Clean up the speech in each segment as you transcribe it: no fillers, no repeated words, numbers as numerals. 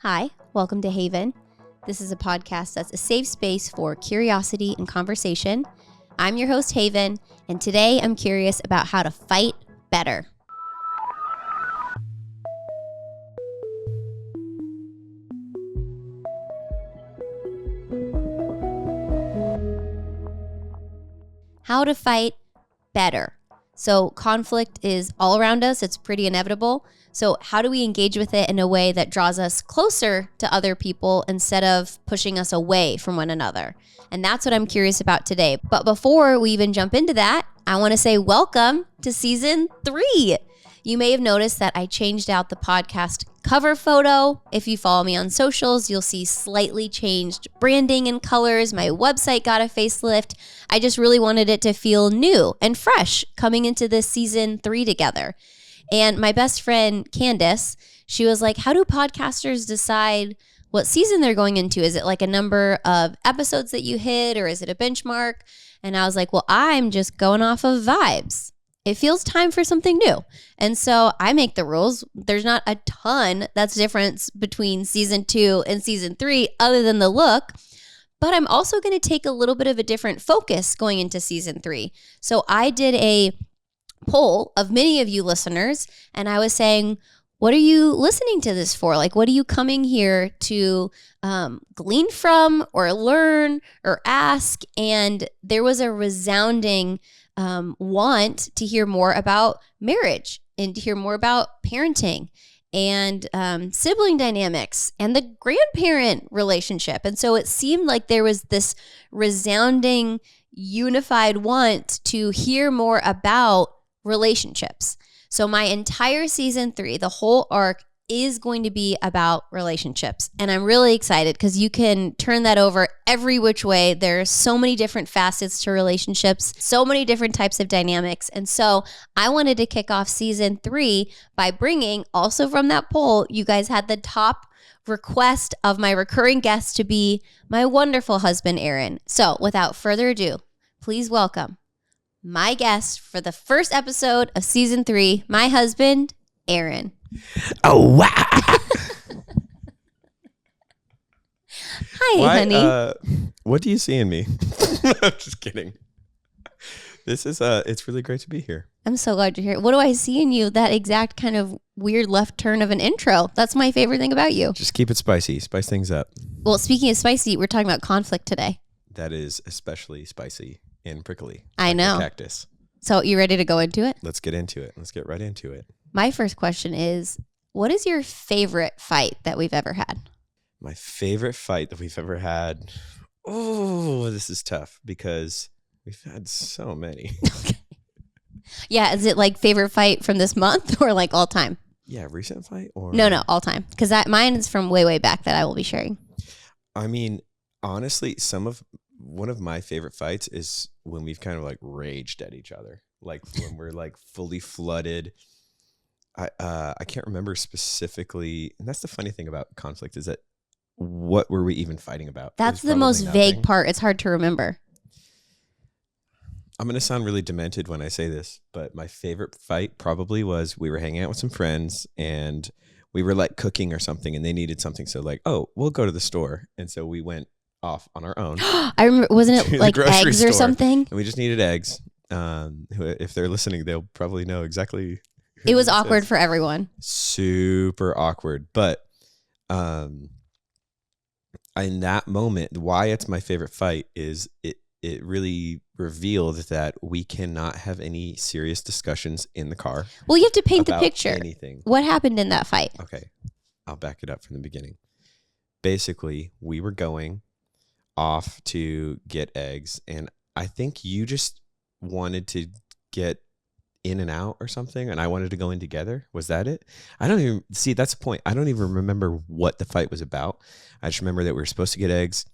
Hi, welcome to Haven. This is a podcast that's a safe space for curiosity and conversation. I'm your host, Haven, and today I'm curious about how to fight better. How to fight better. So conflict is all around us. It's pretty inevitable. So how do we engage with it in a way that draws us closer to other people instead of pushing us away from one another? And that's what I'm curious about today. But before we even jump into that, I want to say welcome to season 3. You may have noticed that I changed out the podcast cover photo. If you follow me on socials, you'll see slightly changed branding and colors. My website got a facelift. I just really wanted it to feel new and fresh coming into this season 3 together. And my best friend, Candace, she was like, how do podcasters decide what season they're going into? Is it like a number of episodes that you hit, or is it a benchmark? And I was like, well, I'm just going off of vibes. It feels time for something new. And so I make the rules. There's not a ton that's difference between season 2 and season 3 other than the look. But I'm also going to take a little bit of a different focus going into season 3. So I did a poll of many of you listeners, and I was saying, what are you listening to this for? Like, what are you coming here to glean from or learn or ask? And there was a resounding want to hear more about marriage and to hear more about parenting and sibling dynamics and the grandparent relationship. And so it seemed like there was this resounding, unified want to hear more about relationships. So my entire season 3, the whole arc, is going to be about relationships. And I'm really excited because you can turn that over every which way. There's so many different facets to relationships, so many different types of dynamics. And so I wanted to kick off season 3 by bringing, also from that poll, you guys had the top request of my recurring guest to be my wonderful husband, Aaron. So without further ado, please welcome my guest for the first episode of season 3, my husband, Aaron. Oh, wow. Hi, honey. What do you see in me? I'm just kidding. This is, it's really great to be here. I'm so glad you're here. What do I see in you? That exact kind of weird left turn of an intro. That's my favorite thing about you. Just keep it spicy. Spice things up. Well, speaking of spicy, we're talking about conflict today. That is especially spicy and prickly. I know. Cactus. So you ready to go into it? Let's get into it. Let's get right into it. My first question is, what is your favorite fight that we've ever had? My favorite fight that we've ever had. Oh, this is tough because we've had so many. Okay. Yeah. Is it like favorite fight from this month or like all time? Yeah. Recent fight or? No, all time. Because mine is from way, way back that I will be sharing. I mean, honestly, one of my favorite fights is when we've kind of like raged at each other. Like when we're like fully flooded. I can't remember specifically. And that's the funny thing about conflict is that what were we even fighting about? That's the most vague part. It's hard to remember. I'm going to sound really demented when I say this, but my favorite fight probably was we were hanging out with some friends and we were like cooking or something and they needed something. So like, oh, we'll go to the store. And so we went off on our own. I remember, wasn't it like eggs or something? And we just needed eggs. If they're listening, they'll probably know exactly. It was awkward for everyone. Super awkward. But in that moment, why it's my favorite fight is it really revealed that we cannot have any serious discussions in the car. Well, you have to paint the picture. Anything. What happened in that fight? Okay. I'll back it up from the beginning. Basically, we were going off to get eggs, and I think you just wanted to get in and out or something, and I wanted to go in together. Was that it? I don't even see. That's the point. I don't even remember what the fight was about. I just remember that we were supposed to get eggs.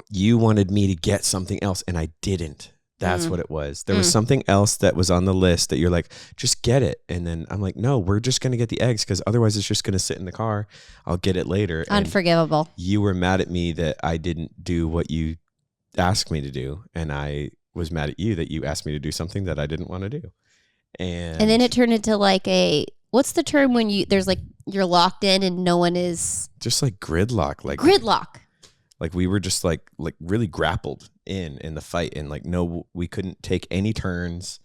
You wanted me to get something else, and I didn't. That's what it was. There was something else that was on the list that you're like, just get it. And then I'm like, no, we're just going to get the eggs because otherwise it's just going to sit in the car. I'll get it later. Unforgivable. And you were mad at me that I didn't do what you asked me to do. And I was mad at you that you asked me to do something that I didn't want to do. And then it turned into like a what's the term when there's like you're locked in and no one is just like gridlock, like gridlock. Like we were just like really grappled in the fight, and like no, we couldn't take any turns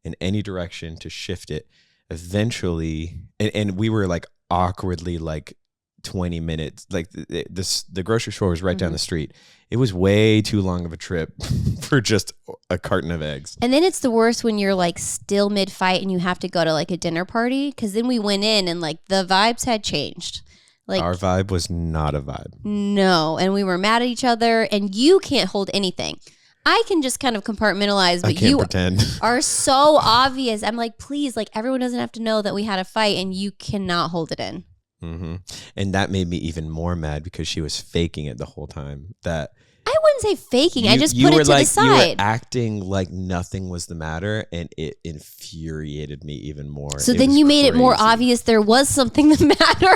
in any direction to shift it. Eventually, and we were like awkwardly like 20 minutes. Like the grocery store was right down the street. It was way too long of a trip for just a carton of eggs. And then it's the worst when you're like still mid fight and you have to go to like a dinner party, because then we went in and like the vibes had changed. Like our vibe was not a vibe. No, and we were mad at each other, and you can't hold anything. I can just kind of compartmentalize, but you pretend. Are so obvious. I'm like, please, like everyone doesn't have to know that we had a fight, and you cannot hold it in. Mm-hmm. And that made me even more mad because she was faking it the whole time. That I wouldn't say faking. I just put it to the side. You were acting like nothing was the matter, and it infuriated me even more. So then you made it more obvious there was something the matter,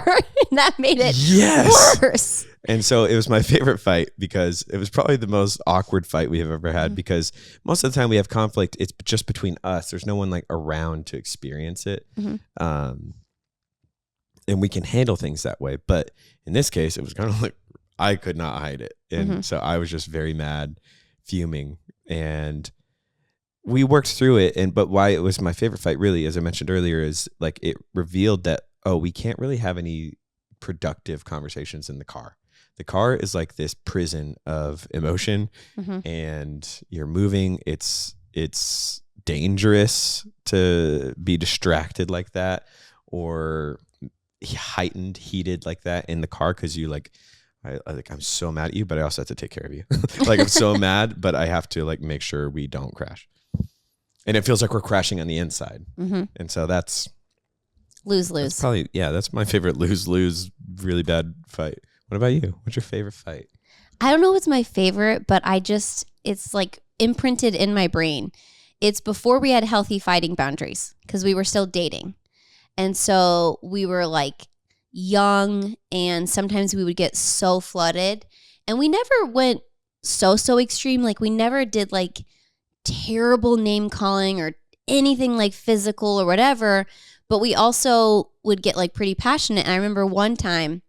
and that made it worse. And so it was my favorite fight because it was probably the most awkward fight we have ever had, because most of the time we have conflict, it's just between us. There's no one like around to experience it. And we can handle things that way. But in this case, it was kind of like I could not hide it. And so I was just very mad, fuming. And we worked through it. But why it was my favorite fight, really, as I mentioned earlier, is like it revealed that, we can't really have any productive conversations in the car. The car is like this prison of emotion, and you're moving. It's dangerous to be distracted like that, or heightened, heated like that in the car, because you like, I'm so mad at you, but I also have to take care of you. Like I'm so mad, but I have to like make sure we don't crash. And it feels like we're crashing on the inside. And so that's lose-lose. Probably, that's my favorite lose-lose, really bad fight. What about you? What's your favorite fight? I don't know what's my favorite, but it's like imprinted in my brain. It's before we had healthy fighting boundaries, because we were still dating. And so we were like young, and sometimes we would get so flooded, and we never went so extreme. Like we never did like terrible name calling or anything like physical or whatever, but we also would get like pretty passionate. And I remember one time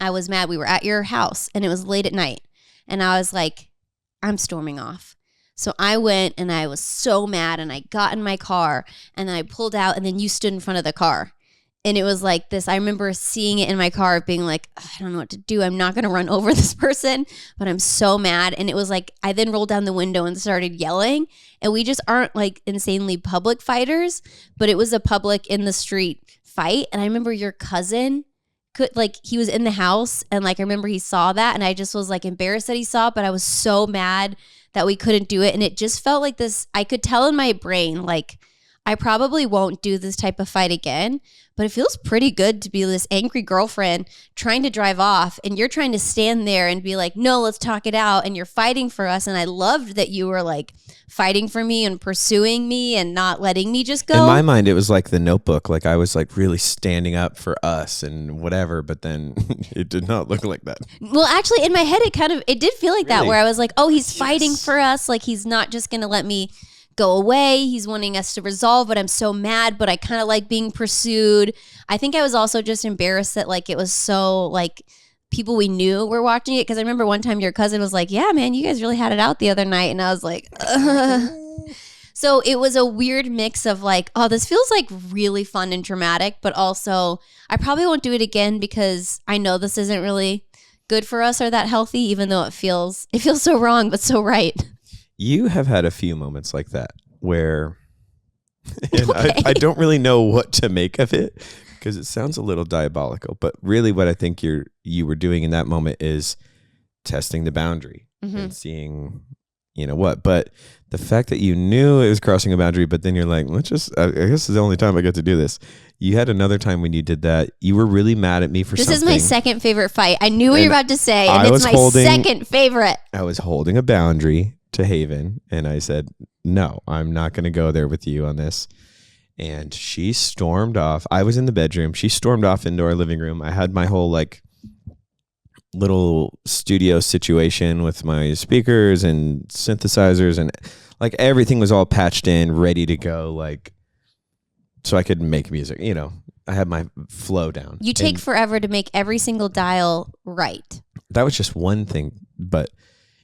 I was mad. We were at your house and it was late at night, and I was like, I'm storming off. So I went and I was so mad, and I got in my car, and then I pulled out, and then you stood in front of the car. And it was like this. I remember seeing it in my car, being like, I don't know what to do. I'm not going to run over this person, but I'm so mad. And it was like, I then rolled down the window and started yelling. And we just aren't like insanely public fighters, but it was a public in the street fight. And I remember your cousin he was in the house, and like I remember he saw that, and I just was like embarrassed that he saw it, but I was so mad that we couldn't do it. And it just felt like this, I could tell in my brain, like I probably won't do this type of fight again, but it feels pretty good to be this angry girlfriend trying to drive off, and you're trying to stand there and be like, no, let's talk it out, and you're fighting for us. And I loved that you were like fighting for me and pursuing me and not letting me just go. In my mind, it was like The Notebook. Like I was like really standing up for us and whatever, but then it did not look like that. Well, actually in my head, it did feel like that, where I was like, oh, he's fighting for us. Like he's not just going to let me go away. He's wanting us to resolve, but I'm so mad, but I kind of like being pursued. I think I was also just embarrassed that like it was so like people we knew were watching it, because I remember one time your cousin was like, yeah, man, you guys really had it out the other night. And I was like, ugh. So it was a weird mix of like, oh, this feels like really fun and dramatic, but also I probably won't do it again, because I know this isn't really good for us or that healthy, even though it feels so wrong, but so right. You have had a few moments like that where, and I don't really know what to make of it, because it sounds a little diabolical, but really what I think you were doing in that moment is testing the boundary and seeing, what. But the fact that you knew it was crossing a boundary, but then you're like, I guess this is the only time I get to do this. You had another time when you did that. You were really mad at me for something. This is my second favorite fight. I knew what you were about to say, and it's my second favorite. I was holding a boundary to Haven, and I said, no, I'm not going to go there with you on this. And she stormed off. I was in the bedroom. She stormed off into our living room. I had my whole like little studio situation with my speakers and synthesizers, and like everything was all patched in, ready to go, like so I could make music, I had my flow down. You take forever to make every single dial right. That was just one thing, but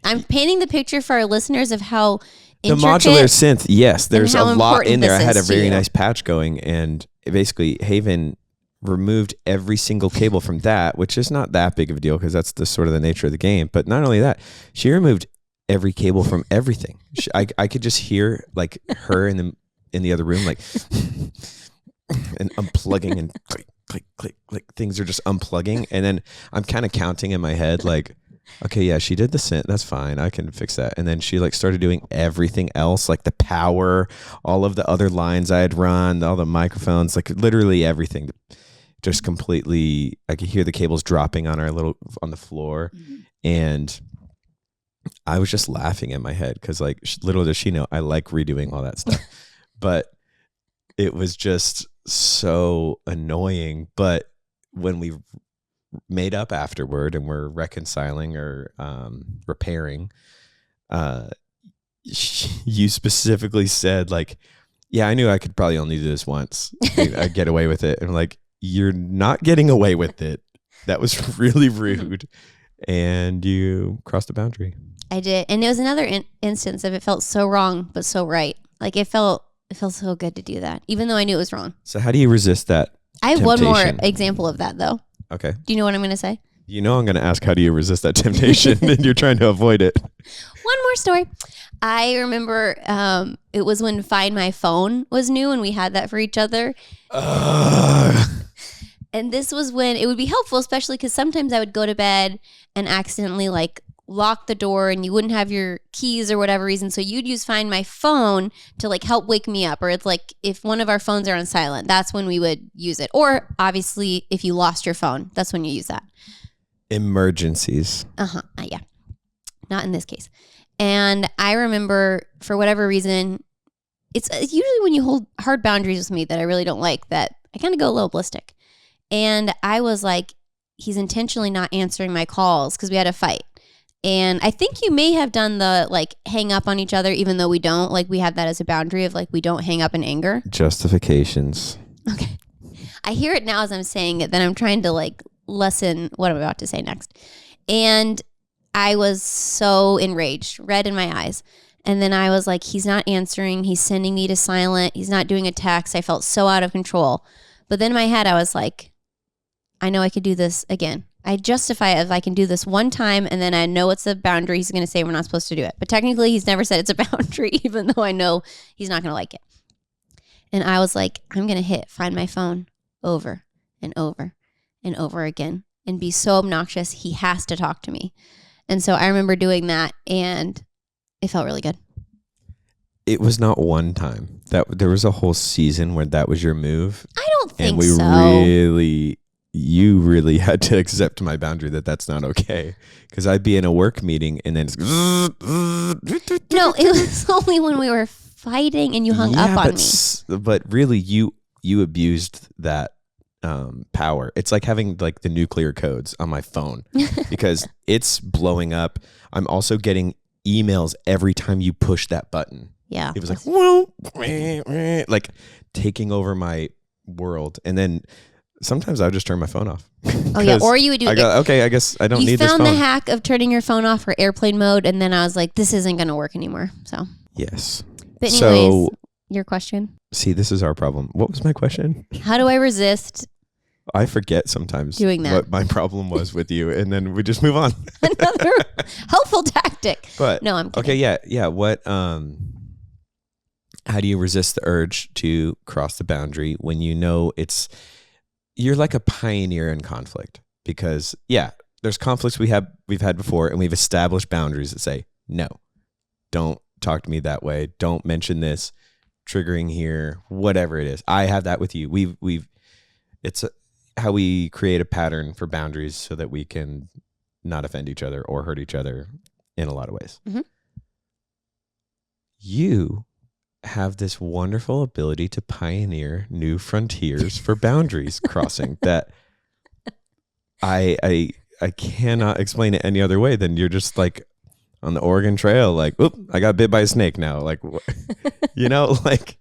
I'm painting the picture for our listeners of how the modular synth, yes, there's a lot in there. I had a very nice patch going, and basically Haven removed every single cable from that, which is not that big of a deal because that's the sort of the nature of the game. But not only that, she removed every cable from everything. I could just hear like her in the other room, like and unplugging and click, click, click, click. Things are just unplugging. And then I'm kind of counting in my head, like, okay, yeah, she did the synth. That's fine. I can fix that. And then she like started doing everything else, like the power, all of the other lines I had run, all the microphones, like literally everything. Just completely, I could hear the cables dropping on the floor. Mm-hmm. And I was just laughing in my head because like little does she know, I like redoing all that stuff. But it was just so annoying. But when we made up afterward and we're reconciling or repairing, you specifically said like, yeah, I knew I could probably only do this once. I'd get away with it. And I'm like, you're not getting away with it. That was really rude. And you crossed the boundary. I did. And it was another instance of it felt so wrong, but so right. Like it felt so good to do that, even though I knew it was wrong. So how do you resist that? I have one more example of that though. Okay. Do you know what I'm going to say? You know I'm going to ask, how do you resist that temptation? And you're trying to avoid it. One more story. I remember it was when Find My Phone was new and we had that for each other. And this was when it would be helpful, especially because sometimes I would go to bed and accidentally like lock the door and you wouldn't have your keys or whatever reason. So you'd use Find My Phone to like help wake me up. Or it's like if one of our phones are on silent, that's when we would use it. Or obviously if you lost your phone, that's when you use that. Emergencies. Yeah. Not in this case. And I remember for whatever reason, it's usually when you hold hard boundaries with me that I really don't like, that I kind of go a little ballistic. And I was like, he's intentionally not answering my calls because we had a fight. And I think you may have done the like hang up on each other, even though we don't. Like we have that as a boundary of like we don't hang up in anger. Justifications. Okay. I hear it now as I'm saying it, then I'm trying to like lessen what I'm about to say next. And I was so enraged, red in my eyes. And then I was like, he's not answering. He's sending me to silent. He's not doing a text. I felt so out of control. But then in my head, I was like, I know I could do this again. I justify it if I can do this one time, and then I know it's a boundary. He's going to say we're not supposed to do it. But technically, he's never said it's a boundary, even though I know he's not going to like it. And I was like, I'm going to hit Find My Phone over and over and over again and be so obnoxious. He has to talk to me. And so I remember doing that, and it felt really good. It was not one time. There was a whole season where that was your move. I don't think so. And you really had to accept my boundary that's not okay. Because I'd be in a work meeting and then it's no, it was only when we were fighting and you hung up on me. But really, you abused that power. It's like having like the nuclear codes on my phone because it's blowing up. I'm also getting emails every time you push that button. Yeah. It was like, whoa, like taking over my world. And then sometimes I would just turn my phone off. Oh yeah, or you would do. Okay, I guess I don't need this phone. You found the hack of turning your phone off for airplane mode, and then I was like, this isn't going to work anymore. So yes. But anyways, your question. See, this is our problem. What was my question? How do I resist? I forget sometimes doing that. What my problem was with you, and then we just move on. Another helpful tactic. But no, I'm kidding. Okay. Yeah. What? How do you resist the urge to cross the boundary when you know you're like a pioneer in conflict? Because there's conflicts we've had before, and we've established boundaries that say, no, don't talk to me that way. Don't mention this, triggering here, whatever it is. I have that with you. It's how we create a pattern for boundaries so that we can not offend each other or hurt each other in a lot of ways. Mm-hmm. You have this wonderful ability to pioneer new frontiers for boundaries crossing that I cannot explain it any other way than you're just like on the Oregon Trail, like, oop, I got bit by a snake now. Like, like.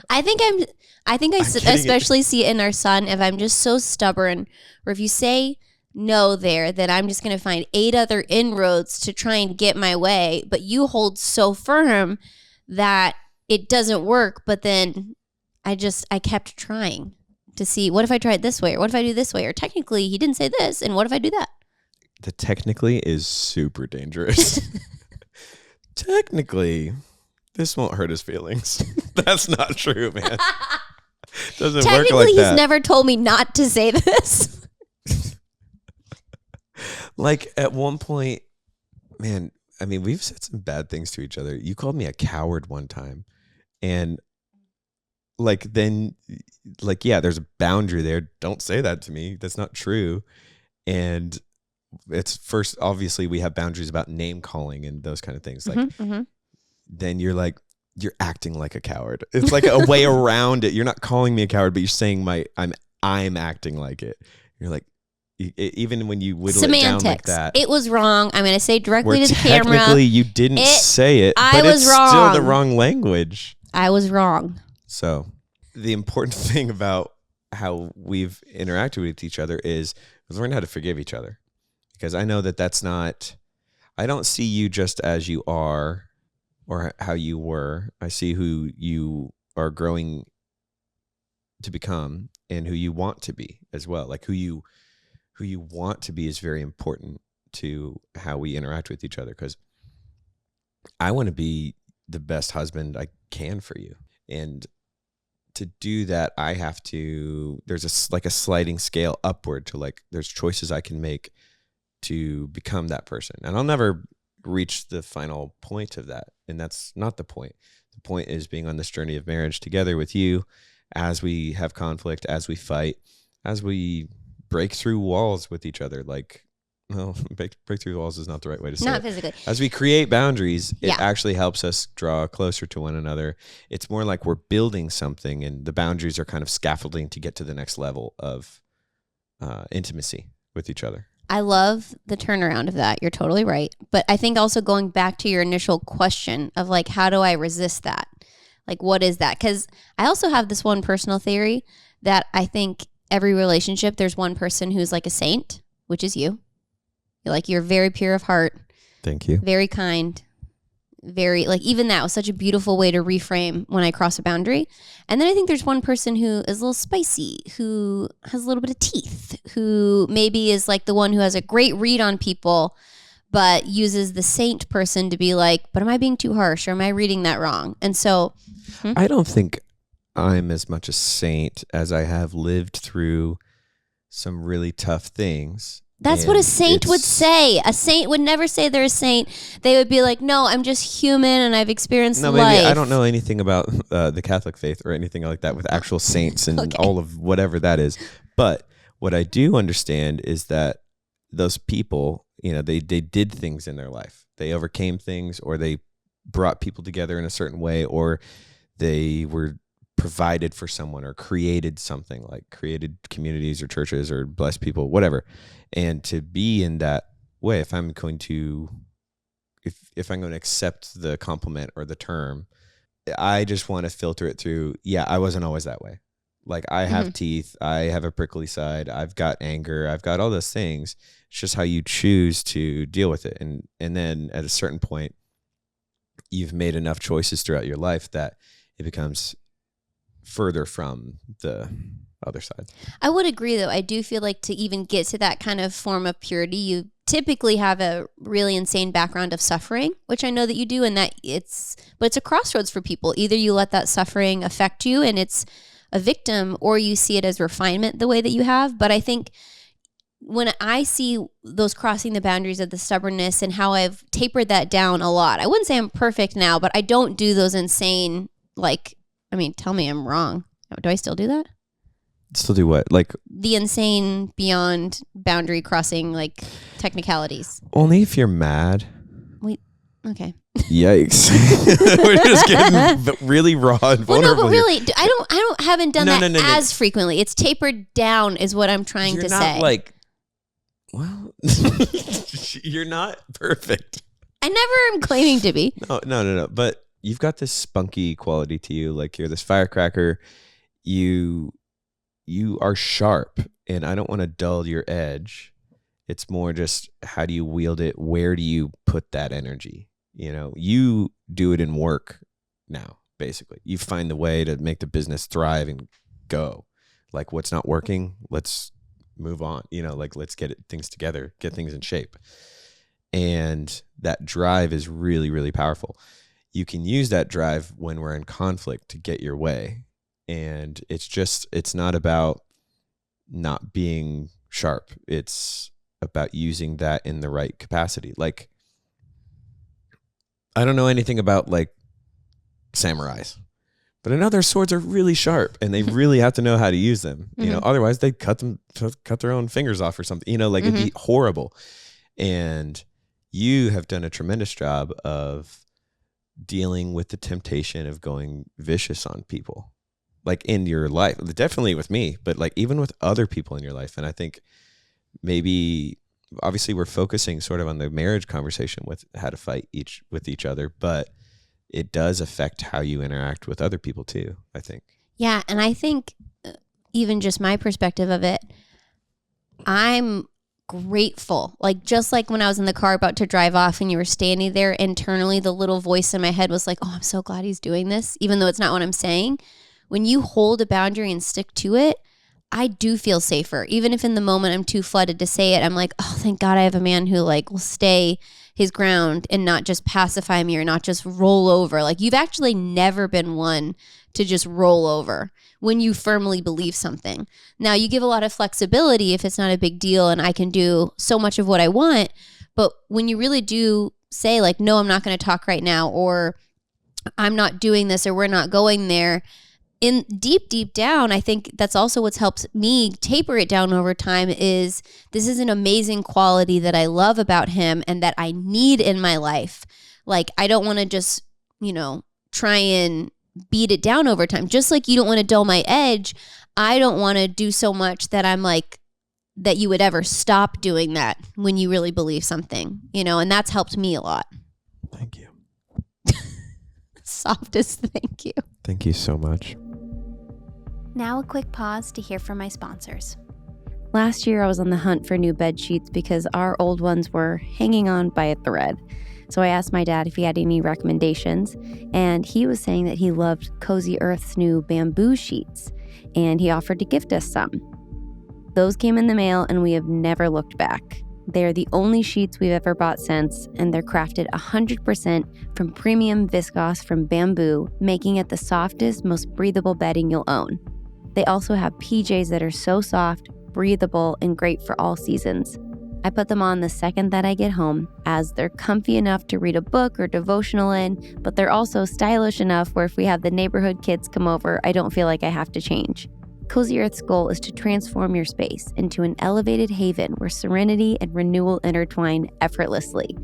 I think I think I'm getting it. especially see it in our son. If I'm just so stubborn, or if you say no there, then I'm just going to find 8 other inroads to try and get my way. But you hold so firm that it doesn't work. But then I kept trying to see, what if I try it this way? Or what if I do this way? Or technically he didn't say this. And what if I do that? The technically is super dangerous. Technically, this won't hurt his feelings. That's not true, man. Doesn't work like Technically, that. he's never told me not to say this. Like at one point, man, I mean, we've said some bad things to each other. You called me a coward one time. And like, then, like, yeah, there's a boundary there. Don't say that to me. That's not true. And it's first, obviously, we have boundaries about name calling and those kind of things. Like, then you're like, you're acting like a coward. It's like a way around it. You're not calling me a coward, but you're saying I'm acting like it. You're like, even when you whittle it down like that. It was wrong. I'm going to say directly to the camera. Technically, you didn't say it, but it's still the wrong language. I was wrong. So the important thing about how we've interacted with each other is we've learned how to forgive each other. Because I know that's not, I don't see you just as you are or how you were. I see who you are growing to become and who you want to be as well. Like who you want to be is very important to how we interact with each other. Because I want to be the best husband I can for you. And to do that, I have to, there's a sliding scale upward to like, there's choices I can make to become that person. And I'll never reach the final point of that. And that's not the point. The point is being on this journey of marriage together with you as we have conflict, as we fight, as we break through walls with each other. Like, well, break through walls is not the right way to say it. Not physically. As we create boundaries, it actually helps us draw closer to one another. It's more like we're building something and the boundaries are kind of scaffolding to get to the next level of intimacy with each other. I love the turnaround of that. You're totally right. But I think also going back to your initial question of like, how do I resist that? Like, what is that? Because I also have this one personal theory that I think every relationship, there's one person who's like a saint, which is you. You're very pure of heart. Thank you. Very kind. Very, like, even that was such a beautiful way to reframe when I cross a boundary. And then I think there's one person who is a little spicy, who has a little bit of teeth, who maybe is like the one who has a great read on people, but uses the saint person to be like, but am I being too harsh or am I reading that wrong? And so I don't think I'm as much a saint as I have lived through some really tough things. That's what a saint would say. A saint would never say they're a saint. They would be like, no, I'm just human and I've experienced life. Maybe I don't know anything about the Catholic faith or anything like that with actual saints and all of whatever that is. But what I do understand is that those people, they did things in their life. They overcame things, or they brought people together in a certain way, or they were provided for someone or created something, like created communities or churches or blessed people, whatever. And to be in that way, if I'm going to accept the compliment or the term, I just want to filter it through. Yeah, I wasn't always that way. Like I have teeth, I have a prickly side, I've got anger, I've got all those things. It's just how you choose to deal with it. And then at a certain point, you've made enough choices throughout your life that it becomes further from the other side. I would agree, though. I do feel like to even get to that kind of form of purity, you typically have a really insane background of suffering, which I know that you do, and that it's a crossroads for people. Either you let that suffering affect you and it's a victim, or you see it as refinement the way that you have. But I think when I see those crossing the boundaries of the stubbornness and how I've tapered that down a lot, I wouldn't say I'm perfect now, but I don't do those insane, tell me I'm wrong. Do I still do that? Still do what? Like the insane beyond boundary crossing, like technicalities. Only if you're mad. Wait, okay. Yikes. We're just getting really raw and vulnerable. Well, no, but really, I haven't done that as frequently. It's tapered down is what I'm trying to say. You're not like, well, you're not perfect. I never am claiming to be. No. But you've got this spunky quality to you. Like you're this firecracker. you are sharp, and I don't want to dull your edge. It's more just, how do you wield it? Where do you put that energy? You do it in work now, basically. You find the way to make the business thrive and go. Like, what's not working, let's move on. Like, let's get things together, get things in shape. And that drive is really, really powerful. You can use that drive when we're in conflict to get your way. And it's not about not being sharp. It's about using that in the right capacity. Like, I don't know anything about like samurais, but I know their swords are really sharp, and they really have to know how to use them. Otherwise they cut their own fingers off or something. It'd be horrible. And you have done a tremendous job of dealing with the temptation of going vicious on people, like in your life, definitely with me, but like even with other people in your life. And I think maybe, obviously we're focusing sort of on the marriage conversation with how to fight with each other, but it does affect how you interact with other people too, I think. Yeah. And I think even just my perspective of it, I'm grateful. Like, just like when I was in the car about to drive off and you were standing there, internally, the little voice in my head was like, oh, I'm so glad he's doing this, even though it's not what I'm saying. When you hold a boundary and stick to it, I do feel safer. Even if in the moment I'm too flooded to say it, I'm like, oh, thank God I have a man who like will stay his ground and not just pacify me or not just roll over. Like, you've actually never been one to just roll over when you firmly believe something. Now, you give a lot of flexibility if it's not a big deal and I can do so much of what I want. But when you really do say like, no, I'm not going to talk right now, or I'm not doing this, or we're not going there, in deep down, I think that's also what's helped me taper it down over time. Is this is an amazing quality that I love about him and that I need in my life. Like, I don't want to just, try and beat it down over time. Just like you don't want to dull my edge, I don't want to do so much that I'm like, that you would ever stop doing that when you really believe something, and that's helped me a lot. Thank you. Softest thank you. Thank you so much. Now a quick pause to hear from my sponsors. Last year I was on the hunt for new bed sheets because our old ones were hanging on by a thread. So I asked my dad if he had any recommendations, and he was saying that he loved Cozy Earth's new bamboo sheets, and he offered to gift us some. Those came in the mail, and we have never looked back. They are the only sheets we've ever bought since, and they're crafted 100% from premium viscose from bamboo, making it the softest, most breathable bedding you'll own. They also have PJs that are so soft, breathable, and great for all seasons. I put them on the second that I get home, as they're comfy enough to read a book or devotional in, but they're also stylish enough where if we have the neighborhood kids come over, I don't feel like I have to change. Cozy Earth's goal is to transform your space into an elevated haven where serenity and renewal intertwine effortlessly,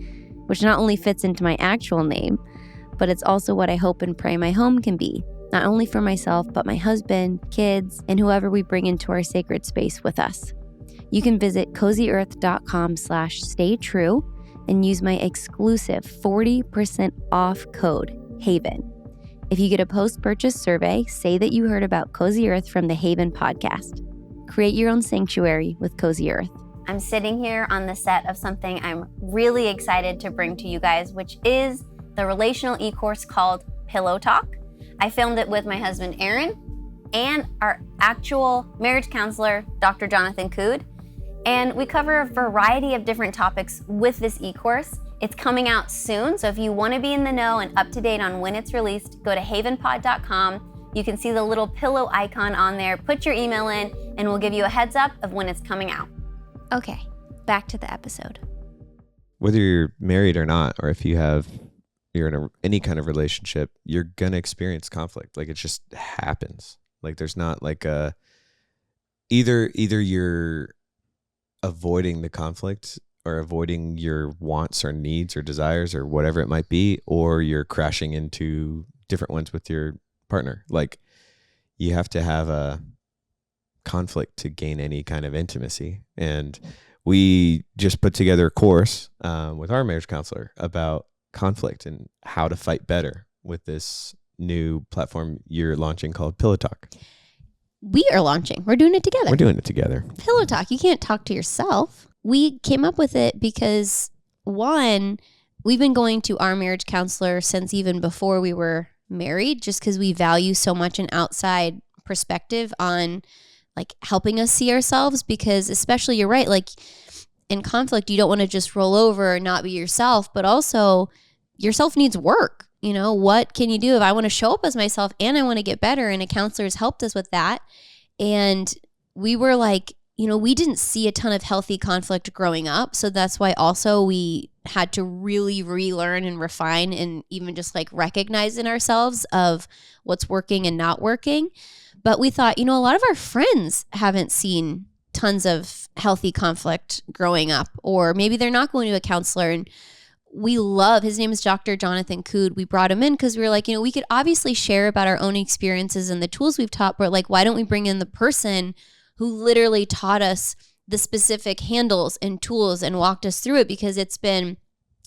which not only fits into my actual name, but it's also what I hope and pray my home can be, not only for myself, but my husband, kids, and whoever we bring into our sacred space with us. You can visit cozyearth.com/staytrue and use my exclusive 40% off code HAVEN. If you get a post-purchase survey, say that you heard about Cozy Earth from the Haven podcast. Create your own sanctuary with Cozy Earth. I'm sitting here on the set of something I'm really excited to bring to you guys, which is the relational e-course called Pillow Talk. I filmed it with my husband, Aaron, and our actual marriage counselor, Dr. Jonathan Cude. And we cover a variety of different topics with this e-course. It's coming out soon, so if you want to be in the know and up to date on when it's released, go to havenpod.com. You can see the little pillow icon on there. Put your email in, and we'll give you a heads up of when it's coming out. Okay, back to the episode. Whether you're married or not, or if you're in any kind of relationship, you're gonna experience conflict. Like, it just happens. Like, there's not like either you're avoiding the conflict or avoiding your wants or needs or desires or whatever it might be, or you're crashing into different ones with your partner. Like, you have to have a conflict to gain any kind of intimacy. And we just put together a course with our marriage counselor about conflict and how to fight better with this new platform you're launching called Pillow Talk. we are launching. We're doing it together. We're doing it together. Pillow talk. You can't talk to yourself. We came up with it because, one, we've been going to our marriage counselor since even before we were married, just because we value so much an outside perspective on like helping us see ourselves. Because especially, you're right, like in conflict, you don't want to just roll over and not be yourself, but also yourself needs work. You know, what can you do if I want to show up as myself and I want to get better? And a counselor has helped us with that. And we were like, you know, we didn't see a ton of healthy conflict growing up. So that's why also we had to really relearn and refine and even just like recognize in ourselves of what's working and not working. But we thought, you know, a lot of our friends haven't seen tons of healthy conflict growing up, or maybe they're not going to a counselor. And we love, his name is Dr. Jonathan Cude. We brought him in because we were like, you know, we could obviously share about our own experiences and the tools we've taught, but like, why don't we bring in the person who literally taught us the specific handles and tools and walked us through it, because it's been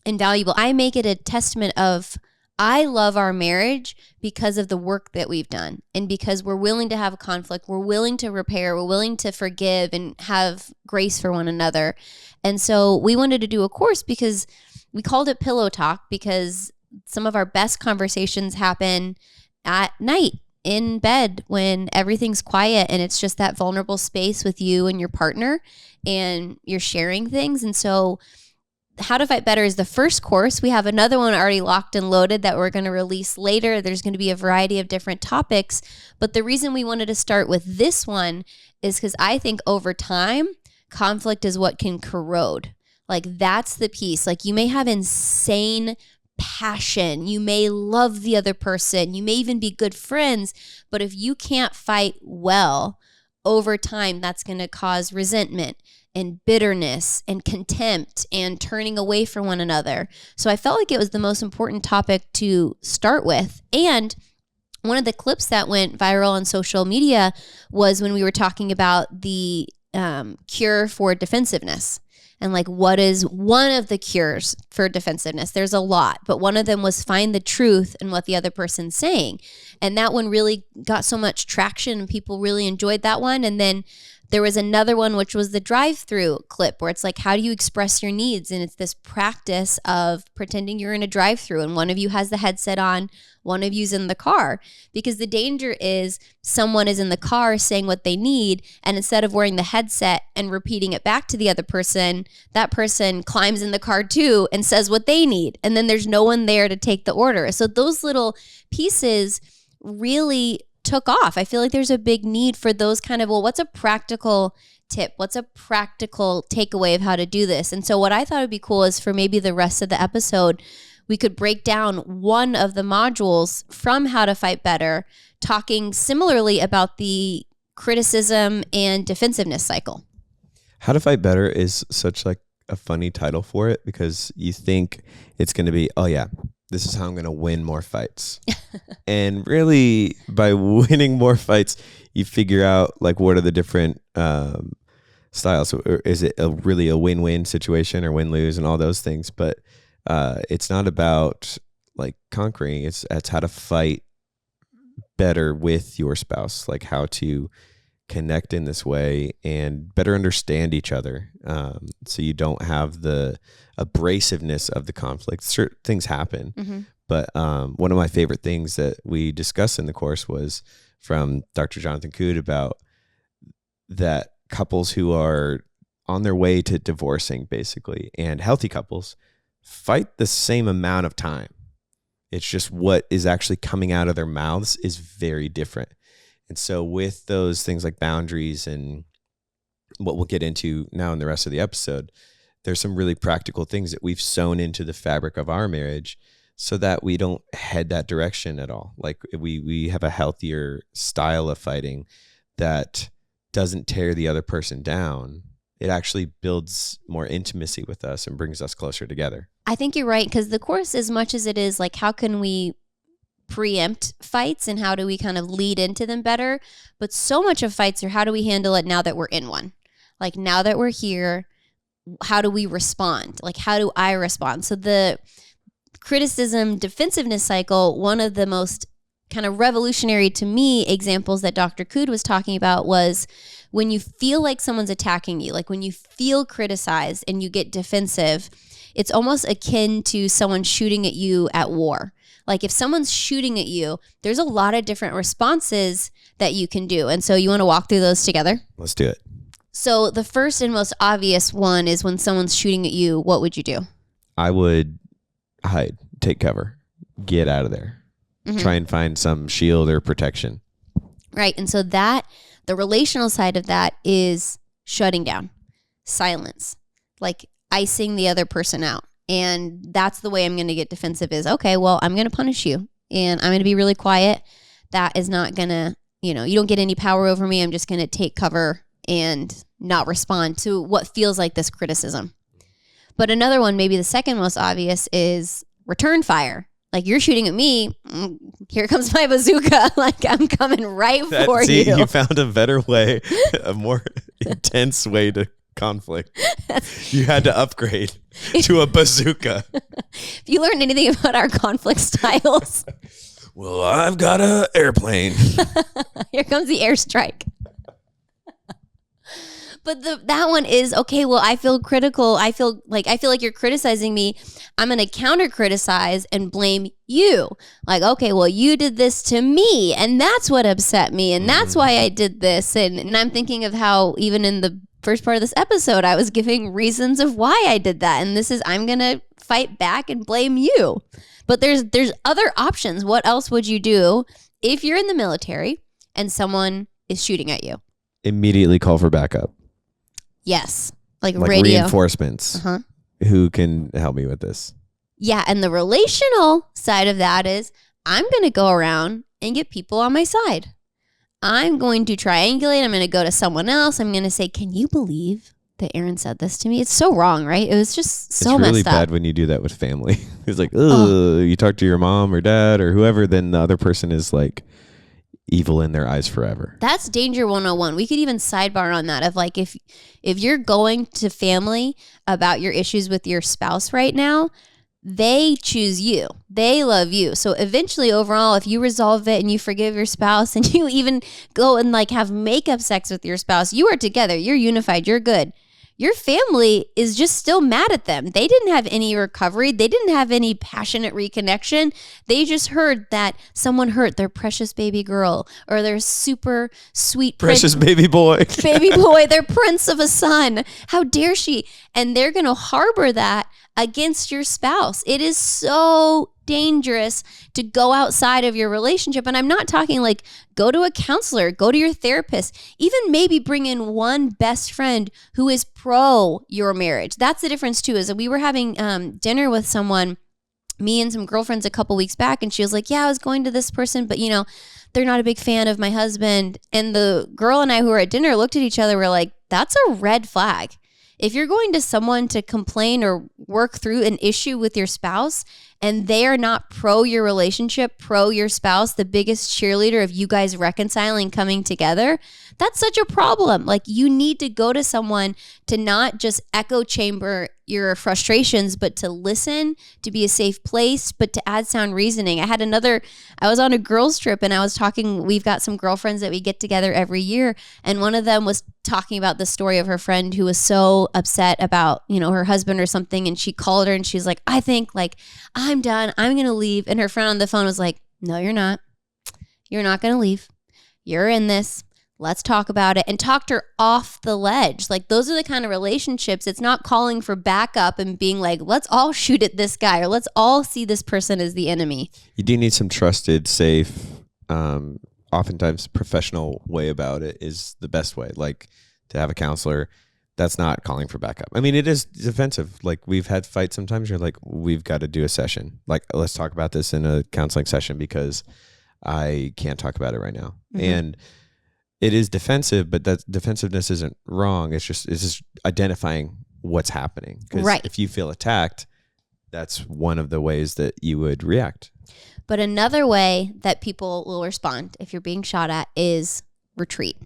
invaluable. I make it a testament of, I love our marriage because of the work that we've done and because we're willing to have a conflict. We're willing to repair. We're willing to forgive and have grace for one another. And so we wanted to do a course because we called it Pillow Talk, because some of our best conversations happen at night in bed when everything's quiet and it's just that vulnerable space with you and your partner and you're sharing things. And so How to Fight Better is the first course. We have another one already locked and loaded that we're going to release later. There's going to be a variety of different topics. But the reason we wanted to start with this one is because I think over time, conflict is what can corrode. Like, that's the piece. Like, you may have insane passion. You may love the other person. You may even be good friends. But if you can't fight well over time, that's going to cause resentment and bitterness and contempt and turning away from one another. So I felt like it was the most important topic to start with. And one of the clips that went viral on social media was when we were talking about the cure for defensiveness. And like, what is one of the cures for defensiveness? There's a lot, but one of them was find the truth in what the other person's saying. And that one really got so much traction and people really enjoyed that one. And then there was another one, which was the drive-through clip, where it's like, how do you express your needs? And it's this practice of pretending you're in a drive-through and one of you has the headset on, one of you's in the car. Because the danger is someone is in the car saying what they need, and instead of wearing the headset and repeating it back to the other person, that person climbs in the car too and says what they need. And then there's no one there to take the order. So those little pieces really took off. I feel like there's a big need for those kind of, well, what's a practical tip? What's a practical takeaway of how to do this? And so what I thought would be cool is for maybe the rest of the episode, we could break down one of the modules from How to Fight Better, talking similarly about the criticism and defensiveness cycle. How to Fight Better is such like a funny title for it, because you think it's going to be, oh yeah, this is how I'm going to win more fights. And really, by winning more fights, you figure out like what are the different styles. So, is it really a win-win situation or win-lose and all those things? But it's not about like conquering. It's how to fight better with your spouse, like how to connect in this way and better understand each other, so you don't have the abrasiveness of the conflict. Certain things happen, but one of my favorite things that we discussed in the course was from Dr. Jonathan Cude about that couples who are on their way to divorcing, basically, and healthy couples fight the same amount of time. It's just what is actually coming out of their mouths is very different. And so with those things like boundaries and what we'll get into now in the rest of the episode, there's some really practical things that we've sewn into the fabric of our marriage so that we don't head that direction at all. Like we have a healthier style of fighting that doesn't tear the other person down. It actually builds more intimacy with us and brings us closer together. I think you're right, because the course, as much as it is like, how can we preempt fights and how do we kind of lead into them better? But so much of fights are how do we handle it now that we're in one? Like, now that we're here, how do we respond? Like, how do I respond? So the criticism defensiveness cycle, one of the most kind of revolutionary to me examples that Dr. Cude was talking about was when you feel like someone's attacking you, like when you feel criticized and you get defensive, it's almost akin to someone shooting at you at war. Like if someone's shooting at you, there's a lot of different responses that you can do. And so you want to walk through those together? Let's do it. So the first and most obvious one is when someone's shooting at you, what would you do? I would hide, take cover, get out of there. Try and find some shield or protection. Right. And so the relational side of that is shutting down, silence, like icing the other person out. And that's the way I'm going to get defensive is, okay, well, I'm going to punish you and I'm going to be really quiet. That is not going to, you don't get any power over me. I'm just going to take cover and not respond to what feels like this criticism. But another one, maybe the second most obvious, is return fire. Like you're shooting at me, here comes my bazooka. Like I'm coming right for you. You found a better way, a more intense way to conflict. You had to upgrade to a bazooka. If you learned anything about our conflict styles. Well, I've got an airplane. Here comes the airstrike. But that one is, okay, well, I feel critical. I feel like you're criticizing me. I'm going to counter criticize and blame you. Like, okay, well, you did this to me and that's what upset me. And that's why I did this. And I'm thinking of how even in the first part of this episode, I was giving reasons of why I did that. And this is, I'm going to fight back and blame you. But there's other options. What else would you do if you're in the military and someone is shooting at you? Immediately call for backup. Yes. Like radio. Reinforcements. Who can help me with this? Yeah. And the relational side of that is I'm going to go around and get people on my side. I'm going to triangulate. I'm going to go to someone else. I'm going to say, can you believe that Aaron said this to me? It's so wrong, right? It was just so messed up. It's really bad when you do that with family. It's like, you talk to your mom or dad or whoever, then the other person is like evil in their eyes forever. That's danger 101. We could even sidebar on that of like if you're going to family about your issues with your spouse right now, they choose you. They love you. So eventually overall, if you resolve it and you forgive your spouse and you even go and like have makeup sex with your spouse, you are together. You're unified. You're good. Your family is just still mad at them. They didn't have any recovery. They didn't have any passionate reconnection. They just heard that someone hurt their precious baby girl or their super sweet precious baby boy. Their prince of a son. How dare she? And they're going to harbor that against your spouse. It is so dangerous to go outside of your relationship. And I'm not talking like go to a counselor, go to your therapist, even maybe bring in one best friend who is pro your marriage. That's the difference too, is that we were having dinner with someone, me and some girlfriends a couple weeks back. And she was like, yeah, I was going to this person, but they're not a big fan of my husband. And the girl and I who were at dinner looked at each other. We're like, that's a red flag. If you're going to someone to complain or work through an issue with your spouse and they are not pro your relationship, pro your spouse, the biggest cheerleader of you guys reconciling, coming together, that's such a problem. Like you need to go to someone to not just echo chamber your frustrations, but to listen, to be a safe place, but to add sound reasoning. I was on a girls trip and I was talking, we've got some girlfriends that we get together every year. And one of them was talking about the story of her friend who was so upset about, her husband or something. And she called her and she's like, I think like I'm done. I'm going to leave. And her friend on the phone was like, no, you're not. You're not going to leave. You're in this. Let's talk about it, and talked her off the ledge. Like those are the kind of relationships. It's not calling for backup and being like, let's all shoot at this guy or let's all see this person as the enemy. You do need some trusted, safe, oftentimes professional way about it is the best way. Like to have a counselor that's not calling for backup. I mean, it is defensive. Like we've had fights sometimes. You're like, we've got to do a session. Like let's talk about this in a counseling session because I can't talk about it right now. Mm-hmm. And it is defensive, but that defensiveness isn't wrong. It's just identifying what's happening. Because if you feel attacked, that's one of the ways that you would react. But another way that people will respond if you're being shot at is retreat.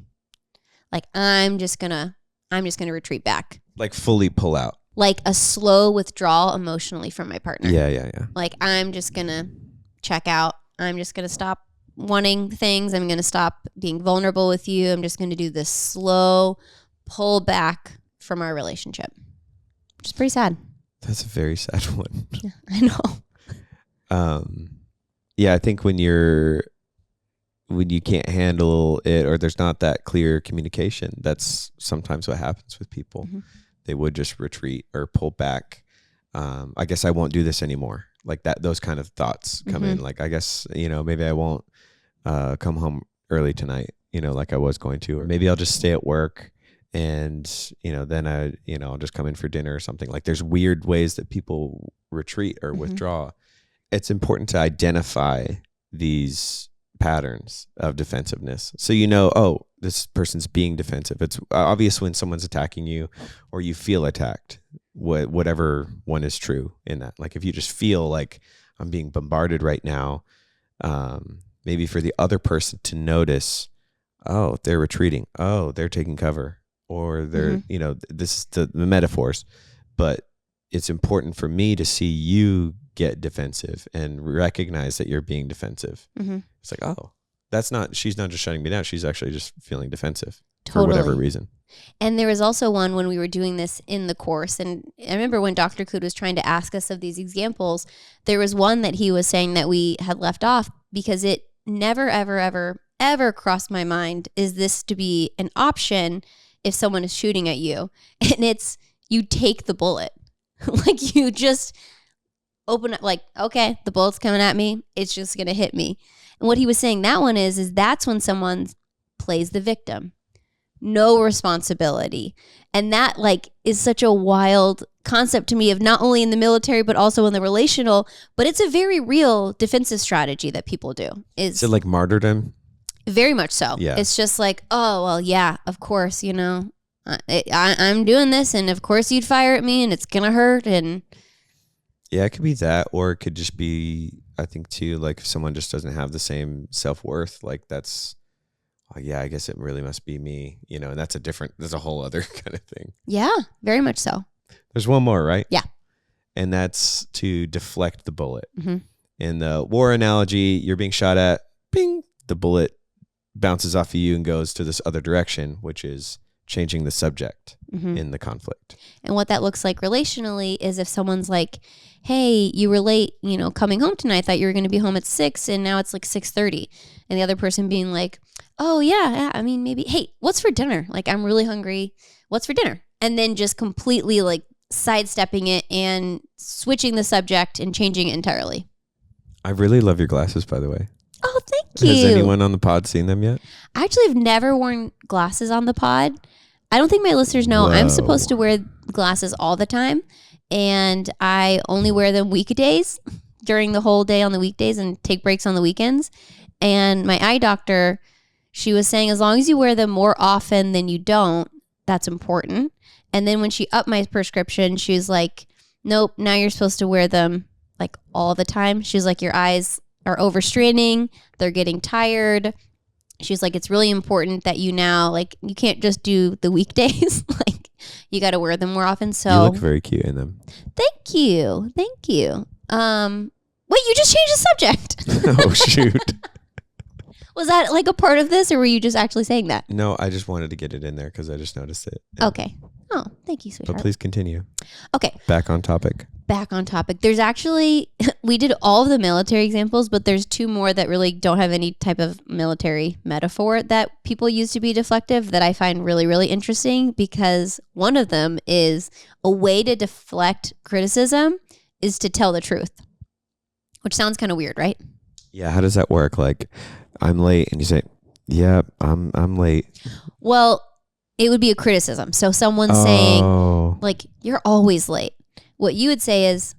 Like I'm just gonna retreat back. Like fully pull out. Like a slow withdrawal emotionally from my partner. Yeah. Like I'm just gonna check out. I'm just gonna stop wanting things. I'm going to stop being vulnerable with you. I'm just going to do this slow pull back from our relationship, which is pretty sad. That's a very sad one. Yeah, I know. Yeah, I think when you can't handle it, or there's not that clear communication, that's sometimes what happens with people. Mm-hmm. They would just retreat or pull back. I guess I won't do this anymore. Like that, those kind of thoughts come in. Like, I guess, maybe I won't come home early tonight, like I was going to, or maybe I'll just stay at work and, then I'll just come in for dinner or something. Like, there's weird ways that people retreat or withdraw. It's important to identify these patterns of defensiveness. So, oh, this person's being defensive. It's obvious when someone's attacking you or you feel attacked, whatever one is true in that. Like, if you just feel like I'm being bombarded right now, maybe for the other person to notice, oh, they're retreating. Oh, they're taking cover, or they're, this is the metaphors, but it's important for me to see you get defensive and recognize that you're being defensive. It's like, oh, she's not just shutting me down. She's actually just feeling defensive for whatever reason. And there was also one when we were doing this in the course. And I remember when Dr. Cude was trying to ask us of these examples, there was one that he was saying that we had left off because it never, ever, ever, ever crossed my mind. Is this to be an option if someone is shooting at you? And it's, you take the bullet. Like, you just open up, like, okay, the bullet's coming at me. It's just going to hit me. And what he was saying that one is that's when someone plays the victim. No responsibility. And that, like, is such a wild concept to me, of not only in the military, but also in the relational, but it's a very real defensive strategy that people do. Is it like martyrdom? Very much so. Yeah. It's just like, oh, well, yeah, of course, I'm doing this, and of course you'd fire at me, and it's going to hurt. And yeah, it could be that, or it could just be, I think too, like, if someone just doesn't have the same self-worth, like, that's, oh, yeah, I guess it really must be me, and that's a whole other kind of thing. Yeah, very much so. There's one more, right? Yeah. And that's to deflect the bullet. In the war analogy, you're being shot at, bing, the bullet bounces off of you and goes to this other direction, which is changing the subject in the conflict. And what that looks like relationally is if someone's like, hey, you were late, coming home tonight. I thought you were going to be home at 6 and now it's like 6:30. And the other person being like, oh yeah, I mean, maybe, hey, what's for dinner? Like, I'm really hungry. What's for dinner? And then just completely like sidestepping it and switching the subject and changing it entirely. I really love your glasses, by the way. Oh, thank you. Has anyone on the pod seen them yet? I actually have never worn glasses on the pod. I don't think my listeners know. Whoa. I'm supposed to wear glasses all the time, and I only wear them weekdays during the whole day on the weekdays and take breaks on the weekends. And my eye doctor, she was saying as long as you wear them more often than you don't, that's important. And then when she upped my prescription, she was like, nope, now you're supposed to wear them like all the time. She was like, your eyes are overstraining, they're getting tired. She's like, it's really important that you now, like, you can't just do the weekdays. Like, you got to wear them more often. So you look very cute in them. Thank you. Wait, you just changed the subject. Oh, shoot. Was that like a part of this, or were you just actually saying that? No, I just wanted to get it in there because I just noticed it. Okay. Oh, thank you, sweetheart. But please continue. Okay. Back on topic. There's actually, we did all of the military examples, but there's two more that really don't have any type of military metaphor that people use to be deflective that I find really, really interesting, because one of them is a way to deflect criticism is to tell the truth, which sounds kind of weird, right? Yeah. How does that work? Like, I'm late, and you say, yeah, I'm late. Well, it would be a criticism. So someone saying, like, you're always late. What you would say is,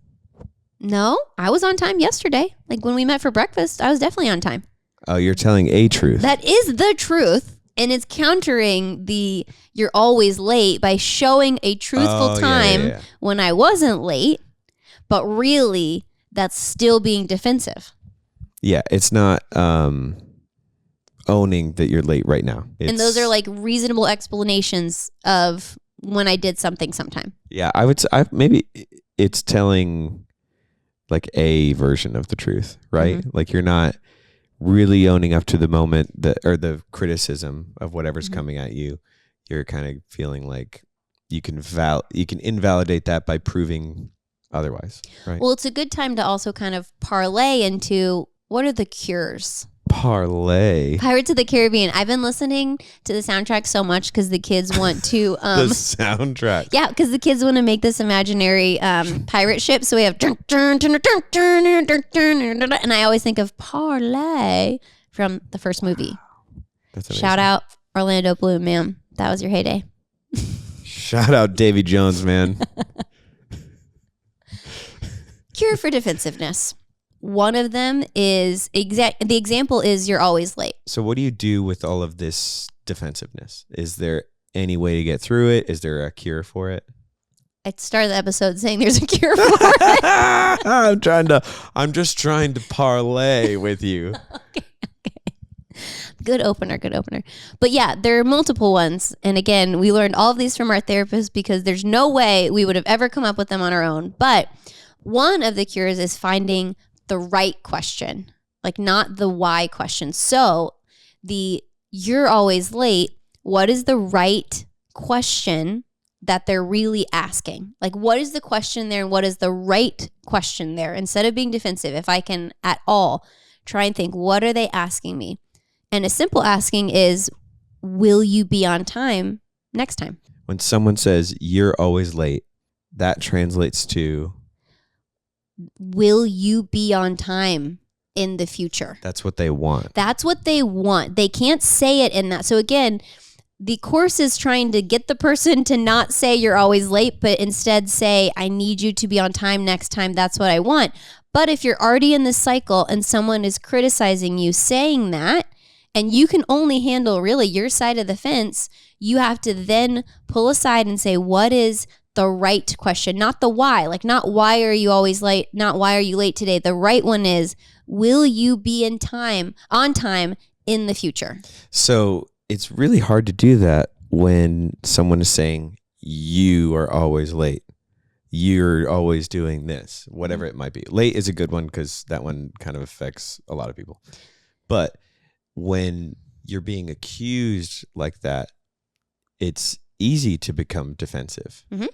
no, I was on time yesterday. Like, when we met for breakfast, I was definitely on time. Oh, you're telling a truth. That is the truth. And it's countering the you're always late by showing a truthful time when I wasn't late. But really, that's still being defensive. Yeah, it's not owning that you're late right now. And those are like reasonable explanations of when I did something sometime. Yeah, maybe it's telling like a version of the truth, right? Like, you're not really owning up to the moment or the criticism of whatever's Mm-hmm. coming at you, you're kind of feeling like you can invalidate that by proving otherwise, right? Well, it's a good time to also kind of parlay into what are the cures? Parlay. Pirates of the Caribbean. I've been listening to the soundtrack so much because the kids want to The soundtrack. yeah, because the kids want to make this imaginary pirate ship. So we have and I always think of parlay from the first movie. That's amazing. Shout out Orlando Bloom, ma'am. That was your heyday. Shout out Davy Jones, man. Cure for defensiveness. One of them is the example is you're always late. So what do you do with all of this defensiveness? Is there any way to get through it? Is there a cure for it? I started the episode saying there's a cure for it. I'm just trying to parlay with you. Okay. Good opener. But yeah, there are multiple ones. And again, we learned all of these from our therapist because there's no way we would have ever come up with them on our own. But one of the cures is finding the right question, like not the why question. So you're always late. What is the right question that they're really asking? Like, what is the question there and what is the right question there? Instead of being defensive, if I can at all try and think, what are they asking me? And a simple asking is, will you be on time next time? When someone says you're always late, that translates to, will you be on time in the future? that's what they want. That's what they want. They can't say it in that. So again, the course is trying to get the person to not say you're always late, but instead say, I need you to be on time next time. That's what I want. But if you're already in this cycle and someone is criticizing you saying that, and you can only handle really your side of the fence, you have to then pull aside and say, what is the right question? Not the why. Like, not why are you always late? Not why are you late today? The right one is, will you be on time in the future? So it's really hard to do that when someone is saying you are always late. You're always doing this, whatever it might be. Late is a good one because that one kind of affects a lot of people. But when you're being accused like that, it's easy to become defensive. Mm-hmm.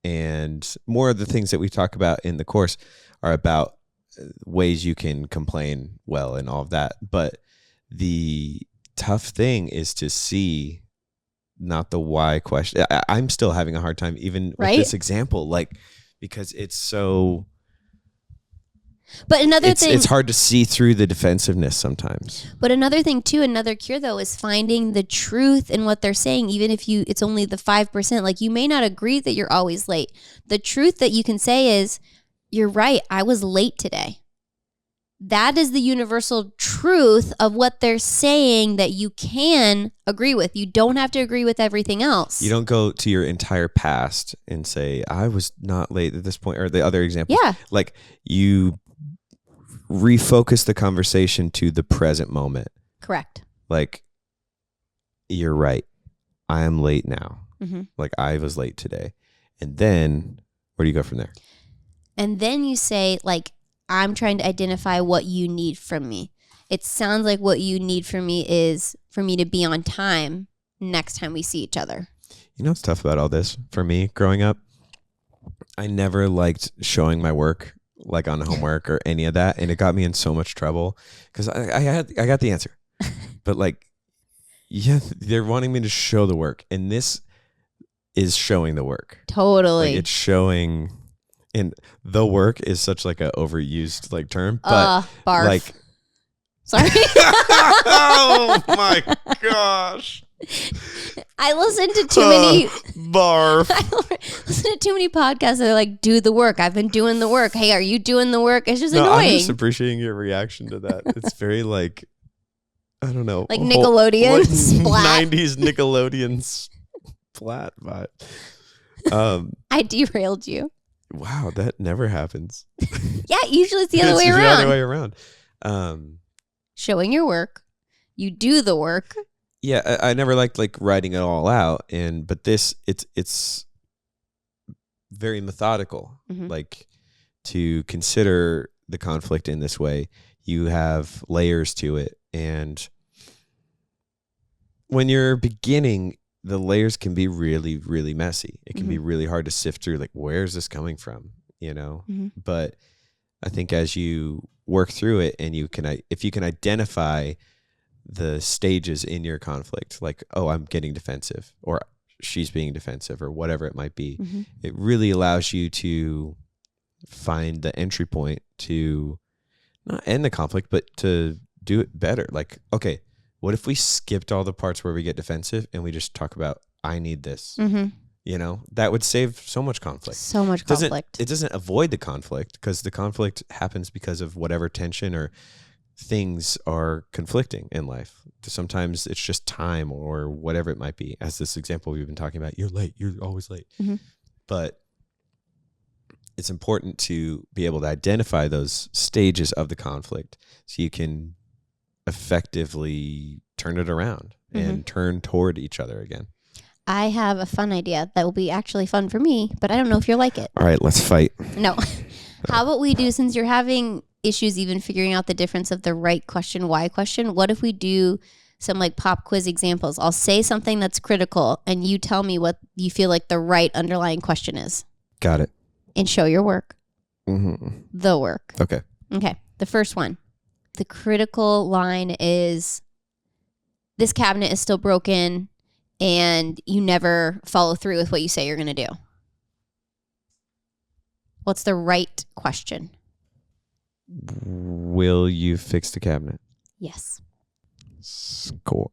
And more of the things that we talk about in the course are about ways you can complain well and all of that. But the tough thing is to see not the why question. I'm still having a hard time even with this example, like, because it's so... But another thing, it's hard to see through the defensiveness sometimes. But another thing too, another cure though, is finding the truth in what they're saying. Even if it's only the 5%, like you may not agree that you're always late. The truth that you can say is, you're right, I was late today. That is the universal truth of what they're saying that you can agree with. You don't have to agree with everything else. You don't go to your entire past and say, I was not late at this point, or the other example. Yeah. Like, you refocus the conversation to the present moment. Correct. Like, you're right. I am late now. Mm-hmm. Like, I was late today. And then where do you go from there? And then you say, like, I'm trying to identify what you need from me. It sounds like what you need from me is for me to be on time next time we see each other. You know what's tough about all this for me growing up? I never liked showing my work, like on homework or any of that, and it got me in so much trouble because I got the answer, but like, yeah, they're wanting me to show the work, and this is showing the work. Totally, like, it's showing, and the work is such like a overused like term, but barf. Like, sorry. Oh my gosh. I listen to too many barf. I listen to too many podcasts that are like, do the work. I've been doing the work. Hey, are you doing the work? It's just annoying. I'm just appreciating your reaction to that. It's very like, I don't know, like Nickelodeon splat. 90s Nickelodeon splat vibe. I derailed you. Wow, that never happens. Yeah, usually it's the other way usually around. the other way around. Showing your work, you do the work. Yeah, I never liked like writing it all out, but this it's very methodical. Mm-hmm. Like, to consider the conflict in this way, You have layers to it. And when you're beginning, the layers can be really, really messy. It can be really hard to sift through, like, where's this coming from, you know? But I think as you work through it and if you can identify the stages in your conflict, like, oh, I'm getting defensive, or she's being defensive, or whatever it might be, it really allows you to find the entry point to not end the conflict, but to do it better. Like, okay, what if we skipped all the parts where we get defensive and we just talk about, I need this? You know, that would save so much conflict. So much conflict. It doesn't avoid the conflict, because the conflict happens because of whatever tension or things are conflicting in life. Sometimes it's just time or whatever it might be. As this example we've been talking about, you're late, you're always late. But it's important to be able to identify those stages of the conflict so you can effectively turn it around and turn toward each other again. I have a fun idea that will be actually fun for me, but I don't know if you'll like it. All right, let's fight. No. How about we do, since you're having issues even figuring out the difference of the right question, why question, what if we do some like pop quiz examples? I'll say something that's critical and you tell me what you feel like the right underlying question is. Got it. And show your work. The work. Okay. Okay. The first one. The critical line is, this cabinet is still broken and you never follow through with what you say you're going to do. What's the right question? Will you fix the cabinet? Yes. Score.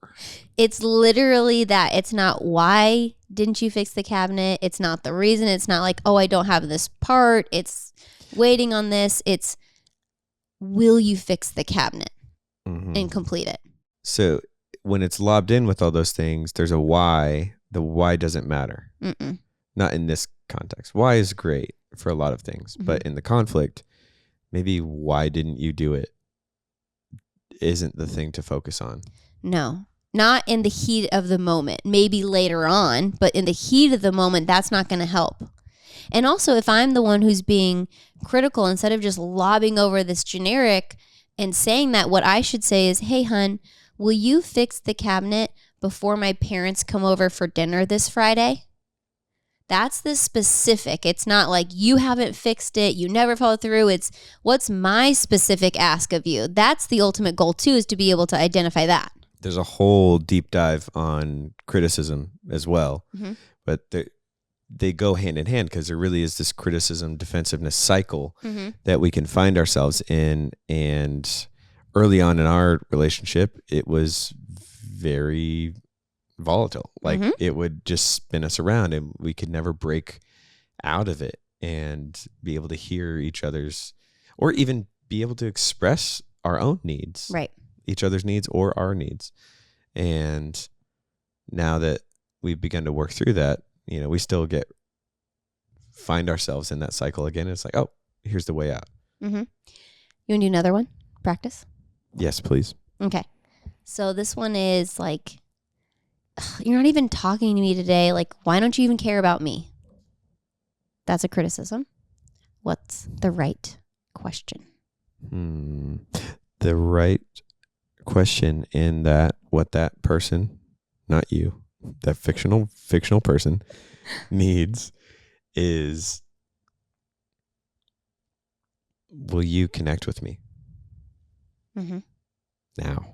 It's literally that. It's not, why didn't you fix the cabinet? It's not the reason. It's not like, oh, I don't have this part. It's waiting on this. It's, will you fix the cabinet and complete it? So when it's lobbed in with all those things, there's a why. The why doesn't matter. Not in this context. Why is great for a lot of things, but in the conflict, maybe why didn't you do it isn't the thing to focus on. No, not in the heat of the moment. Maybe later on, but in the heat of the moment, that's not going to help. And also, if I'm the one who's being critical, instead of just lobbing over this generic and saying that, what I should say is, hey, hun, will you fix the cabinet before my parents come over for dinner this Friday? That's the specific. It's not like you haven't fixed it, you never follow through. It's, what's my specific ask of you? That's the ultimate goal too, is to be able to identify that. There's a whole deep dive on criticism as well, but they go hand in hand, because there really is this criticism defensiveness cycle that we can find ourselves in. And early on in our relationship, it was very volatile. Like it would just spin us around and we could never break out of it and be able to hear each other's, or even be able to express our own needs, right? Each other's needs or our needs. And now that we've begun to work through that, you know, we still find ourselves in that cycle again. It's like, oh, here's the way out. You want to do another one? Practice? Yes, please. Okay. So this one is like, you're not even talking to me today. Like, why don't you even care about me? That's a criticism. What's the right question? The right question in that, what that person, not you, that fictional person needs is, will you connect with me now?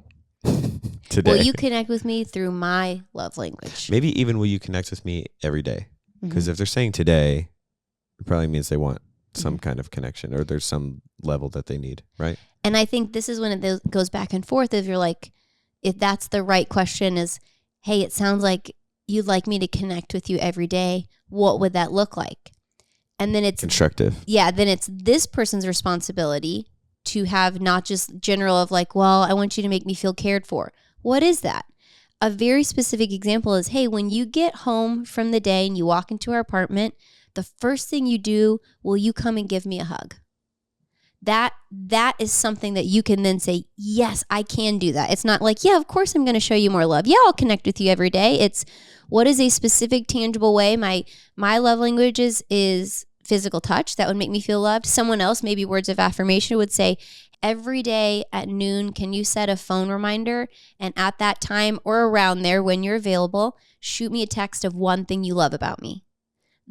Today. Will you connect with me through my love language? Maybe even will you connect with me every day? Because if they're saying today, it probably means they want some kind of connection, or there's some level that they need, right? And I think this is when it goes back and forth. If you're like, if that's the right question is, hey, it sounds like you'd like me to connect with you every day. What would that look like? And then it's constructive. Yeah. Then it's this person's responsibility to have not just general of like, well, I want you to make me feel cared for. What is that? A very specific example is, hey, when you get home from the day and you walk into our apartment, the first thing you do, will you come and give me a hug? That is something that you can then say, yes, I can do that. It's not like, yeah, of course I'm going to show you more love. Yeah, I'll connect with you every day. It's, what is a specific, tangible way? My love language is physical touch. That would make me feel loved. Someone else, maybe words of affirmation, would say, every day at noon, can you set a phone reminder? And at that time or around there when you're available, shoot me a text of one thing you love about me.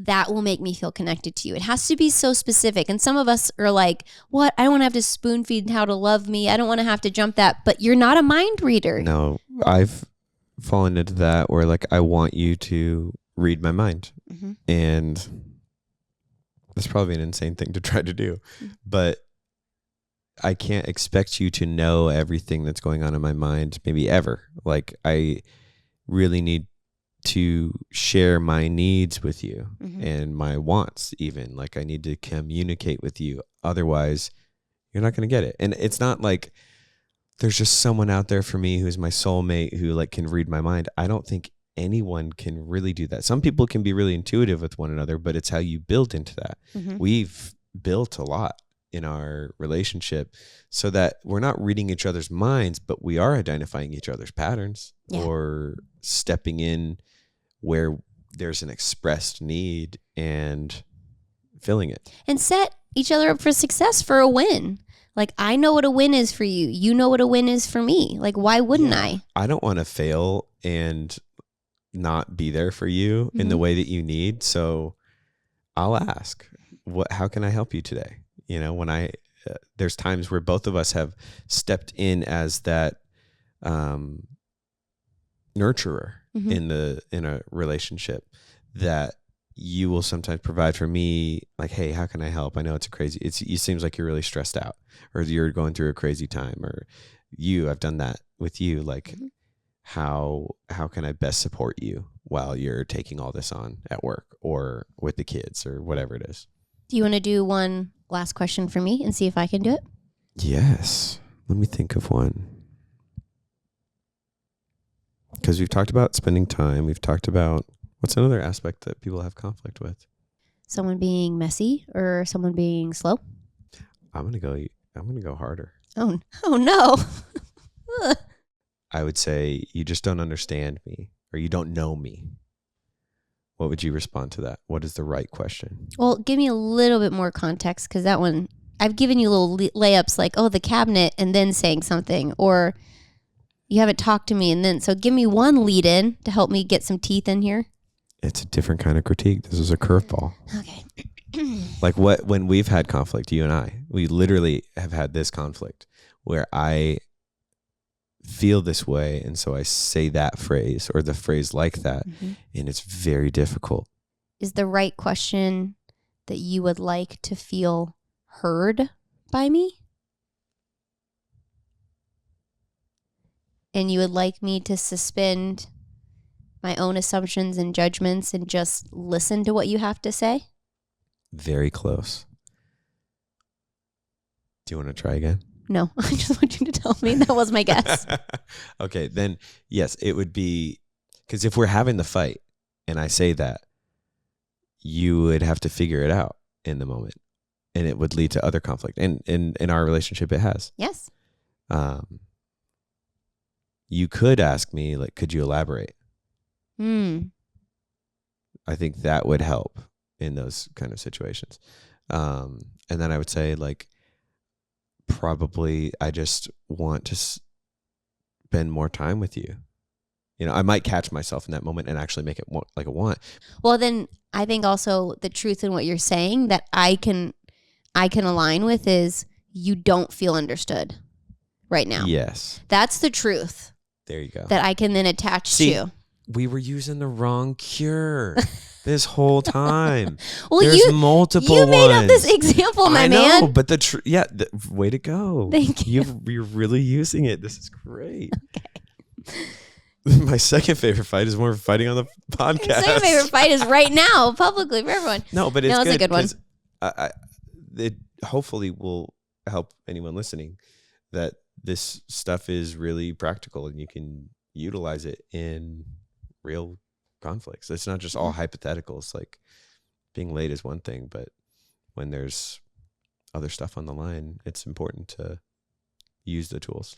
That will make me feel connected to you. It has to be so specific. And some of us are like, what? I don't want to have to spoon feed how to love me. I don't want to have to jump that. But you're not a mind reader. No, I've fallen into that where like I want you to read my mind. Mm-hmm. And that's probably an insane thing to try to do. But I can't expect you to know everything that's going on in my mind, maybe ever. Like I really need to share my needs with you and my wants even. Like I need to communicate with you. Otherwise, you're not going to get it. And it's not like there's just someone out there for me who's my soulmate who like can read my mind. I don't think anyone can really do that. Some people can be really intuitive with one another, but it's how you build into that. We've built a lot in our relationship so that we're not reading each other's minds, but we are identifying each other's patterns or stepping in where there's an expressed need and filling it. And set each other up for success, for a win. Like I know what a win is for you. You know what a win is for me. Like why wouldn't I? I don't want to fail and not be there for you in the way that you need. So I'll ask, how can I help you today? You know, when there's times where both of us have stepped in as that nurturer in a relationship, that you will sometimes provide for me, like, hey, how can I help? I know it seems like you're really stressed out, or you're going through a crazy time, or I've done that with you. Like, how can I best support you while you're taking all this on at work or with the kids or whatever it is? Do you want to do one last question for me and see if I can do it? Yes. Let me think of one. Because we've talked about spending time. We've talked about, what's another aspect that people have conflict with? Someone being messy or someone being slow? I'm gonna go harder. Oh no. I would say you just don't understand me, or you don't know me. What would you respond to that? What is the right question? Well, give me a little bit more context, because that one, I've given you little layups like, oh, the cabinet, and then saying something, or you haven't talked to me, and then, so give me one lead in to help me get some teeth in here. It's a different kind of critique. This is a curveball. Okay. Like when we've had conflict, you and I, we literally have had this conflict where I feel this way, and so I say that phrase or the phrase like that, and it's very difficult. Is the right question that you would like to feel heard by me? And you would like me to suspend my own assumptions and judgments and just listen to what you have to say? Very close. Do you want to try again? No, I just want you to tell me. That was my guess. Okay, then yes, it would be, because if we're having the fight and I say that, you would have to figure it out in the moment, and it would lead to other conflict. And in our relationship, it has. Yes. You could ask me, like, could you elaborate? I think that would help in those kind of situations. And then I would say, like, probably I just want to spend more time with you. You know, I might catch myself in that moment and actually make it more like a want. Well, then I think also the truth in what you're saying that I can align with is you don't feel understood right now. Yes. That's the truth. There you go. That I can then attach to. We were using the wrong cure this whole time. Well, there's multiple you made ones. up this example, my man. I know, but way to go. Thank you. You're really using it. This is great. Okay. My second favorite fight is more fighting on the podcast. My second favorite fight is right now, publicly for everyone. No, but it's a good one. It hopefully will help anyone listening that this stuff is really practical and you can utilize it in real conflicts. It's not just all hypotheticals. Like, being late is one thing, but when there's other stuff on the line, it's important to use the tools.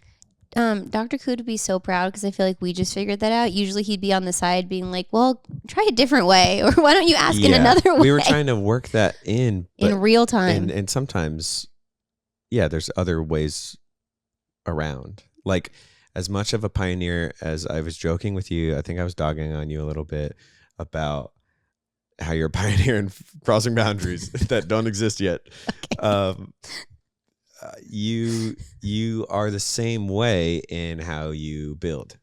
Dr. Cude would be so proud because I feel like we just figured that out. Usually he'd be on the side being like, well, try a different way, or why don't you ask in another way? We were trying to work that in real time. And sometimes yeah, there's other ways around. Like, as much of a pioneer as I was joking with you, I think I was dogging on you a little bit about how you're a pioneer in crossing boundaries that don't exist yet. Um, you are the same way in how you build.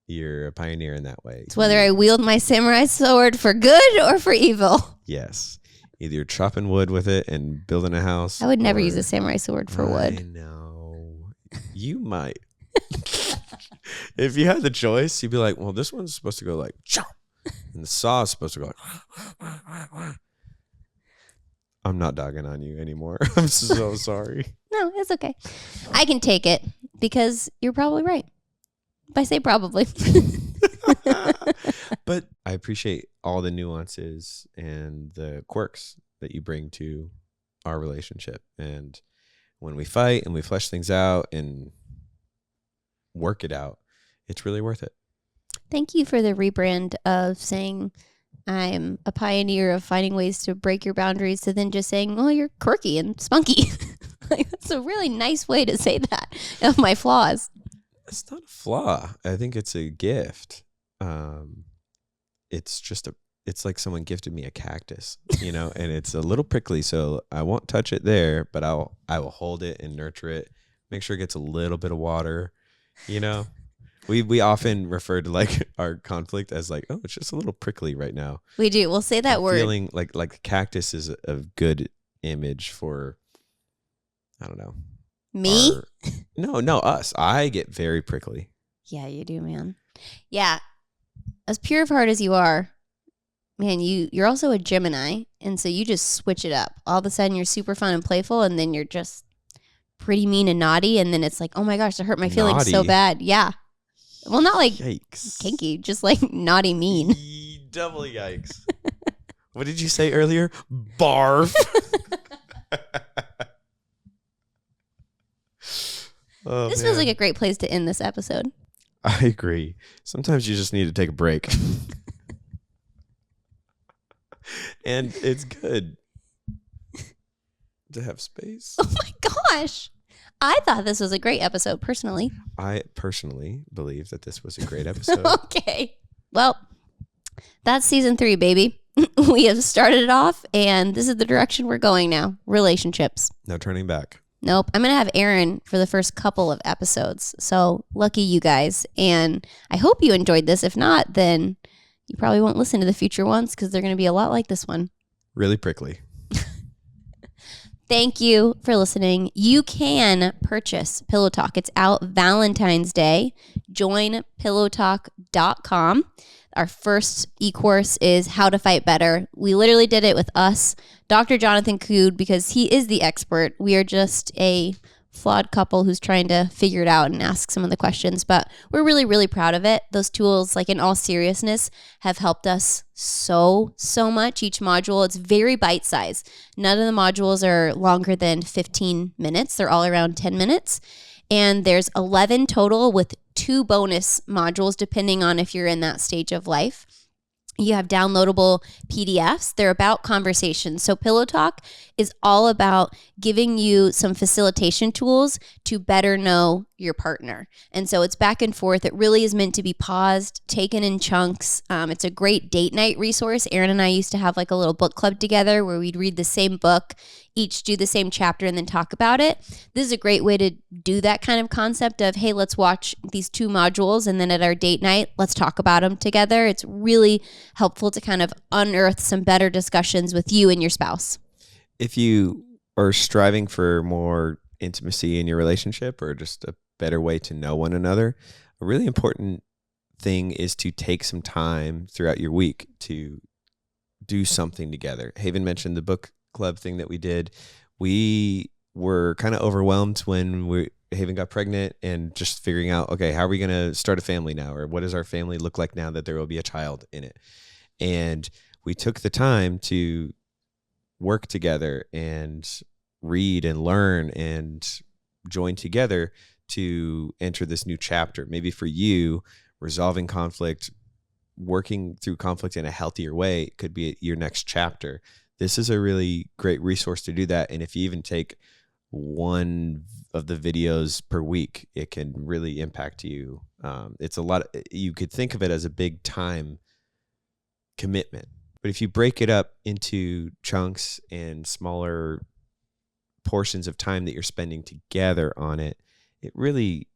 You're a pioneer in that way. It's whether I wield my samurai sword for good or for evil. Yes. Either you're chopping wood with it and building a house. I would never use a samurai sword for wood. I know. You might. If you had the choice, you'd be like, well, this one's supposed to go like, chop. And the saw is supposed to go like, I'm not dogging on you anymore. I'm so sorry. No, it's okay. I can take it because you're probably right. If I say probably. But I appreciate all the nuances and the quirks that you bring to our relationship. And when we fight and we flesh things out and work it out, it's really worth it. Thank you for the rebrand of saying I'm a pioneer of finding ways to break your boundaries to then just saying, well, you're quirky and spunky. Like, that's a really nice way to say that of my flaws. It's not a flaw. I think it's a gift. It's like someone gifted me a cactus, and it's a little prickly, so I won't touch it there, but I will hold it and nurture it, make sure it gets a little bit of water, We often refer to like our conflict as like, oh, it's just a little prickly right now. We do. We'll say that word. Feeling like cactus is a good image for, I don't know. Me? No, us. I get very prickly. Yeah, you do, man. Yeah. As pure of heart as you are, man, you're also a Gemini, and so you just switch it up. All of a sudden, you're super fun and playful, and then you're just pretty mean and naughty, and then it's like, oh my gosh, it hurt my feelings so bad. Yeah. Well, not like yikes. Kinky, just like naughty mean. Double yikes. What did you say earlier? Barf. Oh, this feels like a great place to end this episode. I agree. Sometimes you just need to take a break. And it's good to have space. Oh my gosh. I thought this was a great episode, personally. I personally believe that this was a great episode. Okay. Well, that's season 3, baby. We have started it off, and this is the direction we're going now. Relationships. No turning back. Nope. I'm going to have Aaron for the first couple of episodes. So lucky you guys. And I hope you enjoyed this. If not, then you probably won't listen to the future ones because they're going to be a lot like this one. Really prickly. Thank you for listening. You can purchase Pillow Talk. It's out Valentine's Day. Join pillowtalk.com. Our first e-course is How to Fight Better. We literally did it with us, Dr. Jonathan Cude, because he is the expert. We are just a flawed couple who's trying to figure it out and ask some of the questions, but we're really, really proud of it. Those tools, like in all seriousness, have helped us so much. Each module, it's very bite-sized. None of the modules are longer than 15 minutes. They're all around 10 minutes. And there's 11 total with 2 bonus modules, depending on if you're in that stage of life. You have downloadable PDFs. They're about conversations. So Pillow Talk is all about giving you some facilitation tools to better know your partner. And so it's back and forth. It really is meant to be paused, taken in chunks. It's a great date night resource. Aaron and I used to have like a little book club together where we'd read the same book, each do the same chapter, and then talk about it. This is a great way to do that kind of concept of, hey, let's watch these 2 modules, and then at our date night, let's talk about them together. It's really helpful to kind of unearth some better discussions with you and your spouse. If you are striving for more intimacy in your relationship or just a better way to know one another, a really important thing is to take some time throughout your week to do something together. Haven mentioned the book club thing that we did. We were kind of overwhelmed when Haven got pregnant and just figuring out, okay, how are we going to start a family now? Or what does our family look like now that there will be a child in it? And we took the time to work together and read and learn and join together to enter this new chapter. Maybe for you, resolving conflict, working through conflict in a healthier way could be your next chapter. This is a really great resource to do that. And if you even take one of the videos per week, it can really impact you. It's a lot. You could think of it as a big time commitment, but if you break it up into chunks and smaller portions of time that you're spending together on it, it really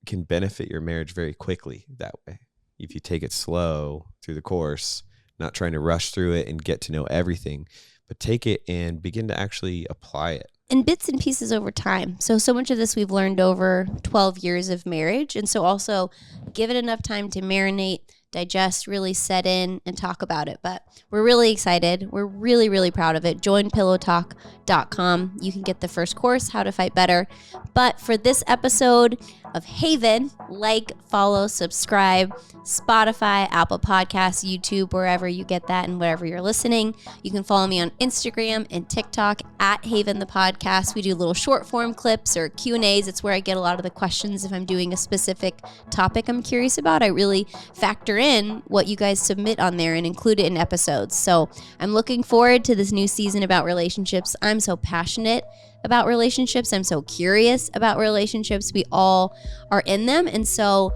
can benefit your marriage very quickly that way. If you take it slow through the course, not trying to rush through it and get to know everything, but take it and begin to actually apply it. In bits and pieces over time. So much of this we've learned over 12 years of marriage. And so also give it enough time to marinate, digest, really set in and talk about it. But we're really excited. We're really, really proud of it. Join pillowtalk.com. You can get the first course, How to Fight Better. But for this episode of Haven, like, follow, subscribe, Spotify, Apple Podcasts, YouTube, wherever you get that and wherever you're listening. You can follow me on Instagram and TikTok at Haven the Podcast. We do little short form clips or Q&As. It's where I get a lot of the questions if I'm doing a specific topic I'm curious about. I really factor in what you guys submit on there and include it in episodes. So I'm looking forward to this new season about relationships. I'm so passionate about relationships. I'm so curious about relationships. We all are in them. And so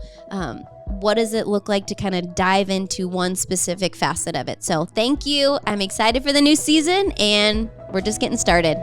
what does it look like to kind of dive into one specific facet of it? So thank you. I'm excited for the new season, and we're just getting started.